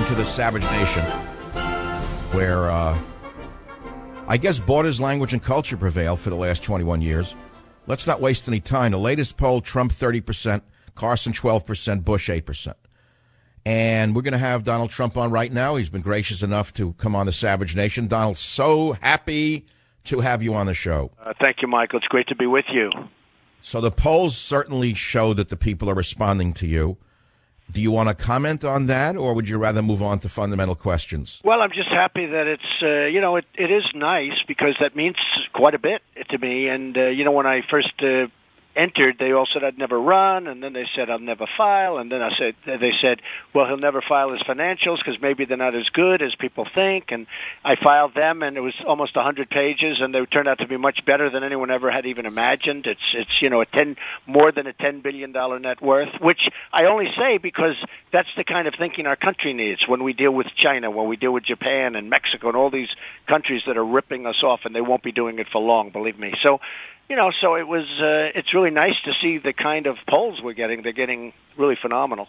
into the savage nation where, I guess, borders, language, and culture prevail for the last 21 years. Let's not waste any time. The latest poll, Trump 30%, Carson 12%, Bush 8%. And we're going to have Donald Trump on right now. He's been gracious enough to come on the Savage Nation. Donald, so happy to have you on the show. Thank you, Michael. It's great to be with you. So the polls certainly show that the people are responding to you. Do you want to comment on that, or would you rather move on to fundamental questions? Well, I'm just happy that it's, it is nice because that means quite a bit to me. And, when I first entered, they all said I'd never run, and then they said I'll never file, and then they said, well, he'll never file his financials because maybe they're not as good as people think, and I filed them, and it was almost 100 pages, and they turned out to be much better than anyone ever had even imagined. It's more than a $10 billion net worth, which I only say because that's the kind of thinking our country needs when we deal with China, when we deal with Japan and Mexico and all these countries that are ripping us off, and they won't be doing it for long, believe me. So it was. It's really nice to see the kind of polls we're getting. They're getting really phenomenal.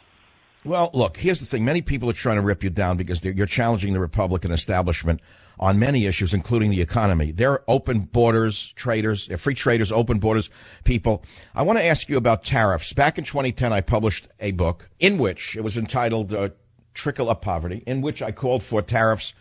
Well, look, here's the thing. Many people are trying to rip you down because you're challenging the Republican establishment on many issues, including the economy. They're open borders traders, they're free traders, open borders people. I want to ask you about tariffs. Back in 2010, I published a book in which it was entitled Trickle Up Poverty, in which I called for tariffs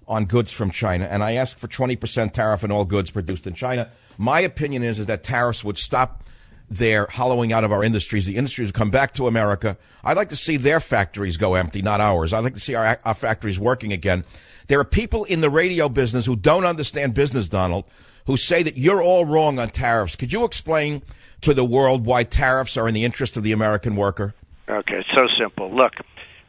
on goods from China, and I asked for 20% tariff on all goods produced in China. My opinion is that tariffs would stop their hollowing out of our industries. The industries would come back to America. I'd like to see their factories go empty, not ours. I'd like to see our factories working again. There are people in the radio business who don't understand business, Donald, who say that you're all wrong on tariffs. Could you explain to the world why tariffs are in the interest of the American worker? Okay, it's so simple. Look,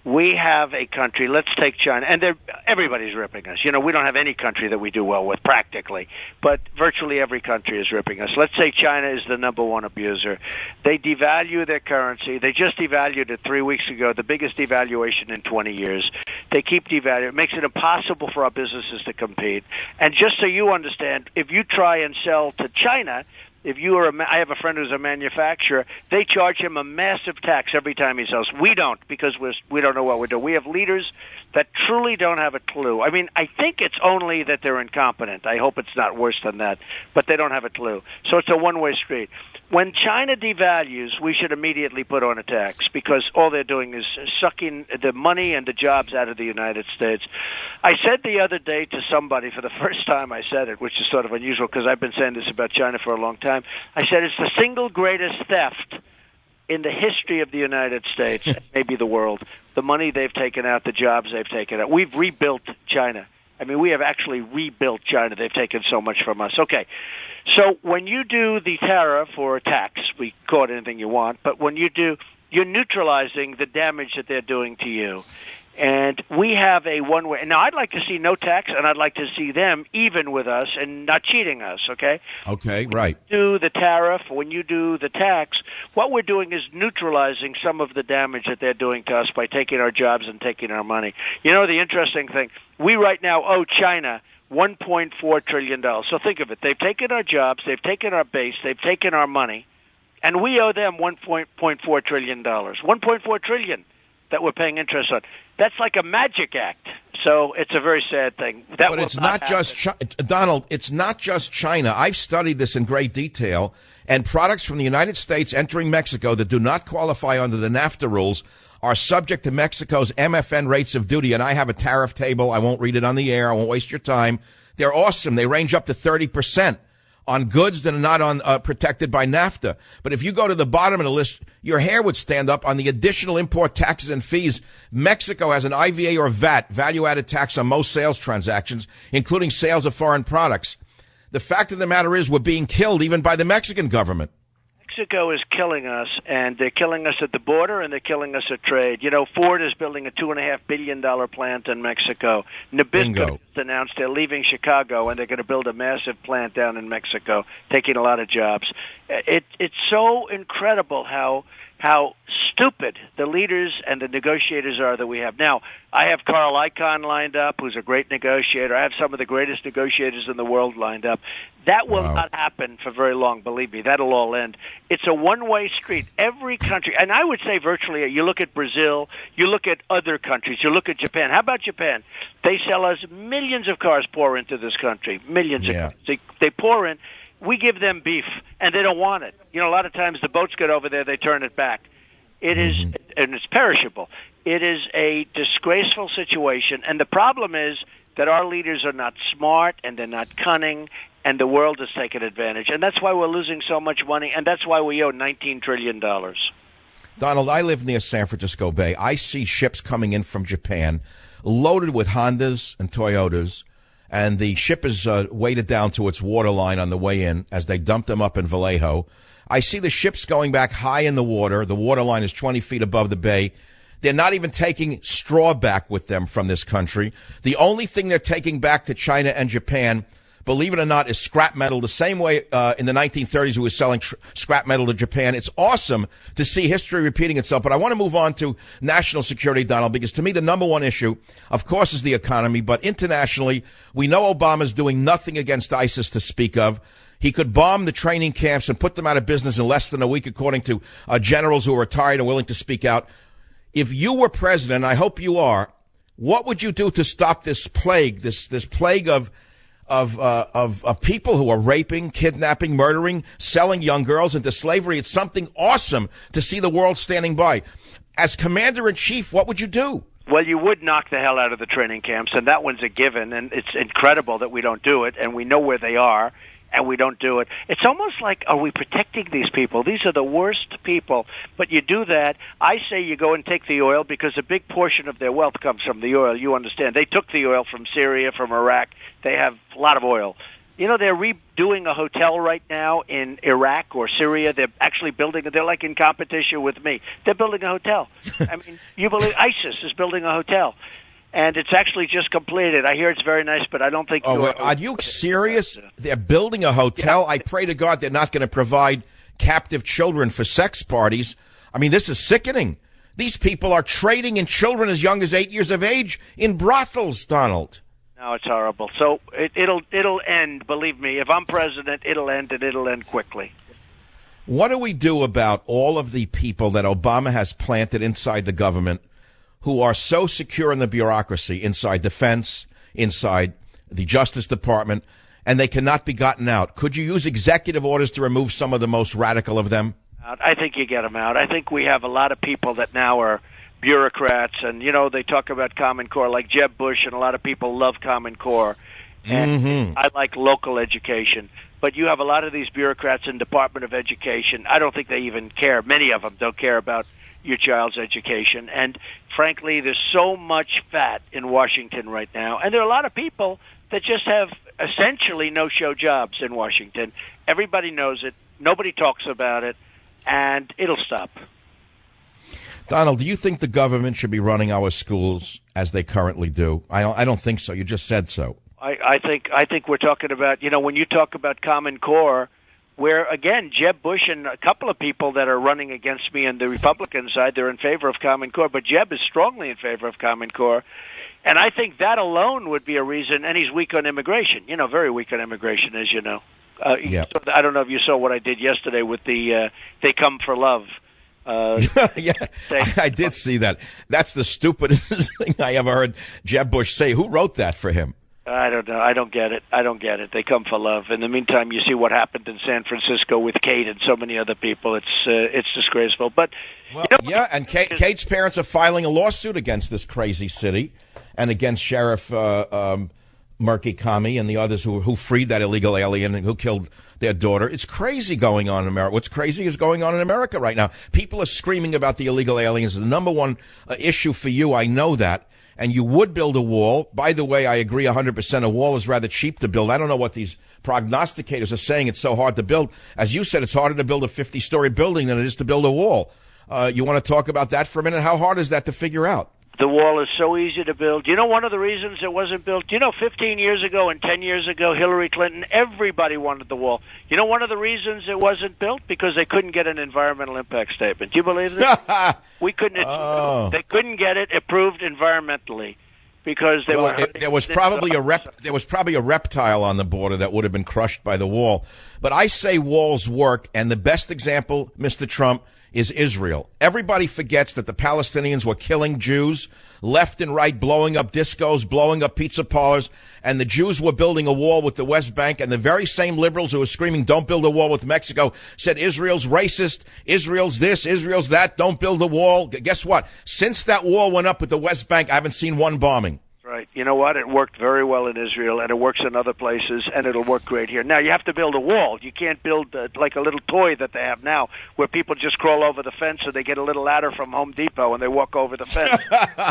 we have a country, let's take China, and everybody's ripping us. We don't have any country that we do well with, practically, but virtually every country is ripping us. Let's say China is the number one abuser. They devalue their currency. They just devalued it 3 weeks ago, the biggest devaluation in 20 years. They keep devaluing. It makes it impossible for our businesses to compete. And just so you understand, if you try and sell to China, I have a friend who's a manufacturer. They charge him a massive tax every time he sells. We don't, because we don't know what we're doing. We have leaders that truly don't have a clue. I mean, I think it's only that they're incompetent. I hope it's not worse than that, but they don't have a clue. So it's a one-way street. When China devalues, we should immediately put on a tax because all they're doing is sucking the money and the jobs out of the United States. I said the other day to somebody, for the first time I said it, which is sort of unusual because I've been saying this about China for a long time, I said it's the single greatest theft in the history of the United States, maybe the world, the money they've taken out, the jobs they've taken out. We've rebuilt China. I mean, we have actually rebuilt China. They've taken so much from us. Okay. So when you do the tariff or a tax, we call it anything you want, but when you do, you're neutralizing the damage that they're doing to you. And we have a one-way. Now, I'd like to see no tax, and I'd like to see them even with us and not cheating us, okay? Okay, right. When you do the tariff, when you do the tax, what we're doing is neutralizing some of the damage that they're doing to us by taking our jobs and taking our money. You know, the interesting thing, we right now owe China $1.4 trillion. So think of it. They've taken our jobs, they've taken our base, they've taken our money, and we owe them $1.4 trillion. $1.4 trillion that we're paying interest on. That's like a magic act. So it's a very sad thing. But it's not just Donald, it's not just China. I've studied this in great detail, and products from the United States entering Mexico that do not qualify under the NAFTA rules are subject to Mexico's MFN rates of duty, and I have a tariff table. I won't read it on the air. I won't waste your time. They're awesome. They range up to 30% on goods that are not protected by NAFTA. But if you go to the bottom of the list, your hair would stand up on the additional import taxes and fees. Mexico has an IVA or VAT, value-added tax on most sales transactions, including sales of foreign products. The fact of the matter is we're being killed even by the Mexican government. Mexico is killing us, and they're killing us at the border, and they're killing us at trade. You know, Ford is building a $2.5 billion plant in Mexico. Nabisco announced they're leaving Chicago, and they're going to build a massive plant down in Mexico, taking a lot of jobs. It's so incredible how stupid the leaders and the negotiators are that we have. Now, I have Carl Icahn lined up, who's a great negotiator. I have some of the greatest negotiators in the world lined up. That will not happen for very long, believe me. That'll all end. It's a one-way street. Every country, and I would say virtually, you look at Brazil, you look at other countries, you look at Japan. How about Japan? They sell us millions of cars pour into this country, millions of cars. They pour in. We give them beef, and they don't want it. You know, a lot of times the boats get over there, they turn it back. It is, and it's perishable. It is a disgraceful situation, and the problem is that our leaders are not smart, and they're not cunning, and the world has taken advantage. And that's why we're losing so much money, and that's why we owe $19 trillion. Donald, I live near San Francisco Bay. I see ships coming in from Japan loaded with Hondas and Toyotas, and the ship is weighted down to its waterline on the way in as they dump them up in Vallejo. I see the ships going back high in the water. The waterline is 20 feet above the bay. They're not even taking straw back with them from this country. The only thing they're taking back to China and Japan, believe it or not, is scrap metal. The same way in the 1930s we were selling scrap metal to Japan. It's awesome to see history repeating itself. But I want to move on to national security, Donald, because to me the number one issue, of course, is the economy. But internationally, we know Obama's doing nothing against ISIS to speak of. He could bomb the training camps and put them out of business in less than a week, according to generals who are retired and willing to speak out. If you were president, I hope you are, what would you do to stop this plague, this plague of people who are raping, kidnapping, murdering, selling young girls into slavery? It's something awesome to see the world standing by. As commander-in-chief, what would you do? Well, you would knock the hell out of the training camps, and that one's a given, and it's incredible that we don't do it, and we know where they are, and we don't do it. It's almost like, are we protecting these people? These are the worst people. But you do that. I say you go and take the oil because a big portion of their wealth comes from the oil. You understand. They took the oil from Syria, from Iraq. They have a lot of oil. You know, they're redoing a hotel right now in Iraq or Syria. They're actually building it. They're like in competition with me. They're building a hotel. I mean, you believe ISIS is building a hotel. And it's actually just completed. I hear it's very nice, but I don't think... are you serious? They're building a hotel? Yeah. I pray to God they're not going to provide captive children for sex parties. I mean, this is sickening. These people are trading in children as young as 8 years of age in brothels, Donald. No, it's horrible. So it'll end, believe me. If I'm president, it'll end, and it'll end quickly. What do we do about all of the people that Obama has planted inside the government who are so secure in the bureaucracy, inside defense, inside the Justice Department, and they cannot be gotten out? Could you use executive orders to remove some of the most radical of them? I think you get them out. I think we have a lot of people that now are bureaucrats, and, you know, they talk about Common Core, like Jeb Bush, and a lot of people love Common Core. And I like local education. But you have a lot of these bureaucrats in Department of Education. I don't think they even care. Many of them don't care about your child's education. And frankly, there's so much fat in Washington right now. And there are a lot of people that just have essentially no-show jobs in Washington. Everybody knows it. Nobody talks about it. And it'll stop. Donald, do you think the government should be running our schools as they currently do? I don't think so. You just said so. I think we're talking about, you know, when you talk about Common Core, where, again, Jeb Bush and a couple of people that are running against me on the Republican side, they're in favor of Common Core, but Jeb is strongly in favor of Common Core. And I think that alone would be a reason, and he's weak on immigration, you know, very weak on immigration, as you know. Yeah. So I don't know if you saw what I did yesterday with the They Come for Love. Yeah, I did see that. That's the stupidest thing I ever heard Jeb Bush say. Who wrote that for him? I don't know. I don't get it. They come for love. In the meantime, you see what happened in San Francisco with Kate and so many other people. It's disgraceful. But well, yeah, and Kate's parents are filing a lawsuit against this crazy city and against Sheriff Murky Kami and the others who freed that illegal alien and who killed their daughter. It's crazy going on in America. What's crazy is going on in America right now. People are screaming about the illegal aliens. The number one issue for you, I know that. And you would build a wall. By the way, I agree 100%. A wall is rather cheap to build. I don't know what these prognosticators are saying. It's so hard to build. As you said, it's harder to build a 50-story building than it is to build a wall. You want to talk about that for a minute? How hard is that to figure out? The wall is so easy to build. You know one of the reasons it wasn't built? 15 years ago and 10 years ago, Hillary Clinton, everybody wanted the wall. You know one of the reasons it wasn't built? Because they couldn't get an environmental impact statement. Do you believe this? We couldn't. They couldn't get it approved environmentally because there was probably a reptile on the border that would have been crushed by the wall. But I say walls work, and the best example, Mr. Trump, is Israel. Everybody forgets that the Palestinians were killing Jews left and right, blowing up discos, blowing up pizza parlors, and the Jews were building a wall with the West Bank, and the very same liberals who were screaming, don't build a wall with Mexico, said Israel's racist, Israel's this, Israel's that, don't build a wall. Guess what? Since that wall went up with the West Bank, I haven't seen one bombing. Right. You know what? It worked very well in Israel, and it works in other places, and it'll work great here. Now, you have to build a wall. You can't build like a little toy that they have now, where people just crawl over the fence or they get a little ladder from Home Depot and they walk over the fence.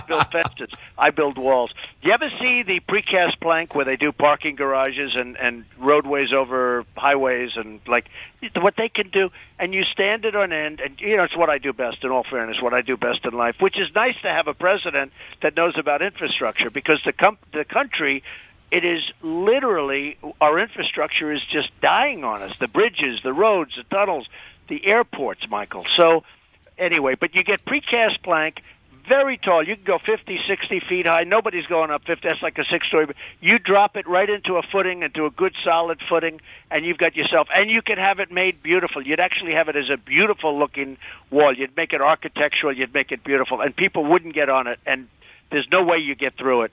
Build fences. I build walls. Do you ever see the precast plank where they do parking garages and roadways over highways and like what they can do? And you stand it on end, and it's what I do best, in all fairness, what I do best in life, which is nice to have a president that knows about infrastructure, because the country, it is literally, our infrastructure is just dying on us. The bridges, the roads, the tunnels, the airports, Michael. So anyway, but you get precast plank, very tall. You can go 50, 60 feet high. Nobody's going up 50. That's like a six-story. You drop it right into a footing, into a good solid footing, and you've got yourself. And you can have it made beautiful. You'd actually have it as a beautiful-looking wall. You'd make it architectural. You'd make it beautiful. And people wouldn't get on it, and there's no way you get through it.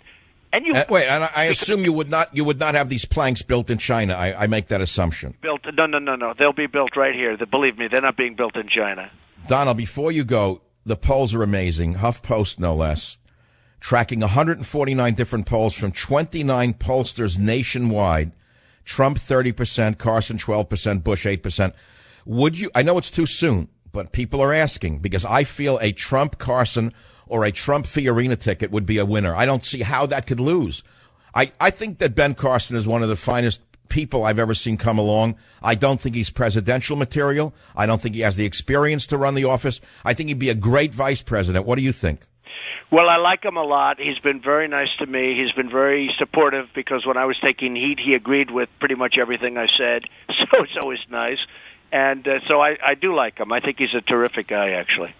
And wait, and I assume you would not have these planks built in China. I make that assumption. No. They'll be built right here. Believe me, they're not being built in China. Donald, before you go, the polls are amazing. HuffPost, no less, tracking 149 different polls from 29 pollsters nationwide. Trump 30%, Carson 12%, Bush 8%. Would you? I know it's too soon, but people are asking, because I feel a Trump Carson or a Trump Fiorina ticket would be a winner. I don't see how that could lose. I think that Ben Carson is one of the finest people I've ever seen come along. I don't think he's presidential material. I don't think he has the experience to run the office. I think he'd be a great vice president. What do you think? Well, I like him a lot. He's been very nice to me. He's been very supportive, because when I was taking heat, he agreed with pretty much everything I said. So it's always nice. And so I do like him. I think he's a terrific guy, actually.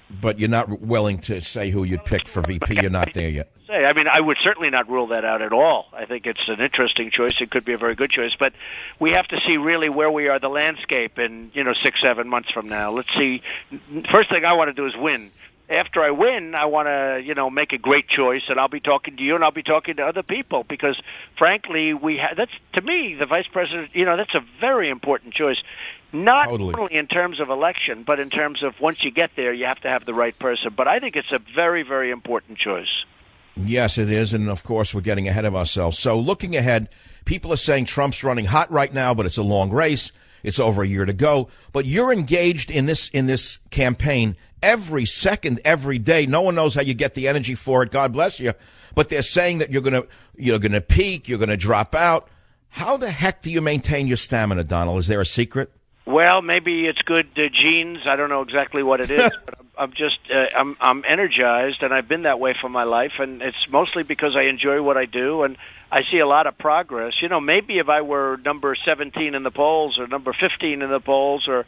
But you're not willing to say who you'd pick for VP. You're not there yet. I mean, I would certainly not rule that out at all. I think it's an interesting choice. It could be a very good choice. But we have to see really where we are, the landscape, in 6-7 months from now. Let's see. First thing I want to do is win. After I win, I want to, make a great choice, and I'll be talking to you, and I'll be talking to other people, because, frankly, that's, to me, the vice president, that's a very important choice. Not only in terms of election, but in terms of once you get there, you have to have the right person. But I think it's a very, very important choice. Yes, it is. And, of course, we're getting ahead of ourselves. So looking ahead, people are saying Trump's running hot right now, but it's a long race. It's over a year to go. But you're engaged in this campaign every second, every day. No one knows how you get the energy for it. God bless you. But they're saying that you're gonna peak, you're gonna drop out. How the heck do you maintain your stamina, Donald? Is there a secret? Well, maybe it's good genes. I don't know exactly what it is, but I'm energized, and I've been that way for my life, and it's mostly because I enjoy what I do, and I see a lot of progress. Maybe if I were number 17 in the polls or number 15 in the polls, or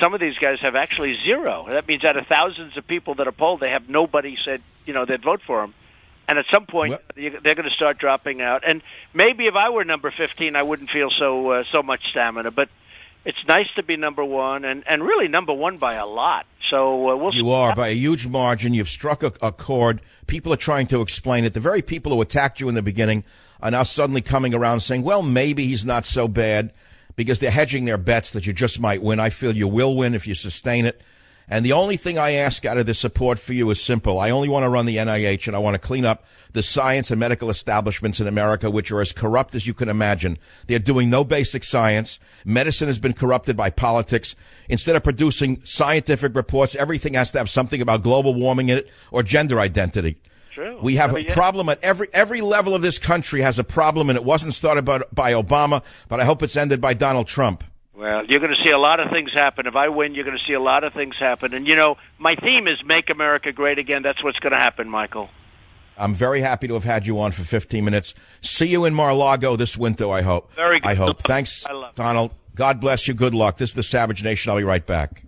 some of these guys have actually zero. That means out of thousands of people that are polled, they have nobody said they'd vote for them. And at some point, they're going to start dropping out. And maybe if I were number 15, I wouldn't feel so much stamina, but it's nice to be number one, and really number one by a lot. So we'll see. You are, by a huge margin. You've struck a chord. People are trying to explain it. The very people who attacked you in the beginning are now suddenly coming around saying, well, maybe he's not so bad, because they're hedging their bets that you just might win. I feel you will win if you sustain it. And the only thing I ask out of this support for you is simple. I only want to run the NIH, and I want to clean up the science and medical establishments in America, which are as corrupt as you can imagine. They're doing no basic science. Medicine has been corrupted by politics. Instead of producing scientific reports, everything has to have something about global warming in it or gender identity. True. We have a problem at every level of this country has a problem, and it wasn't started by Obama, but I hope it's ended by Donald Trump. Well, you're going to see a lot of things happen. If I win, you're going to see a lot of things happen. And, my theme is Make America Great Again. That's what's going to happen, Michael. I'm very happy to have had you on for 15 minutes. See you in Mar-a-Lago this winter, I hope. Very good. I hope. Thanks, Donald. God bless you. Good luck. This is the Savage Nation. I'll be right back.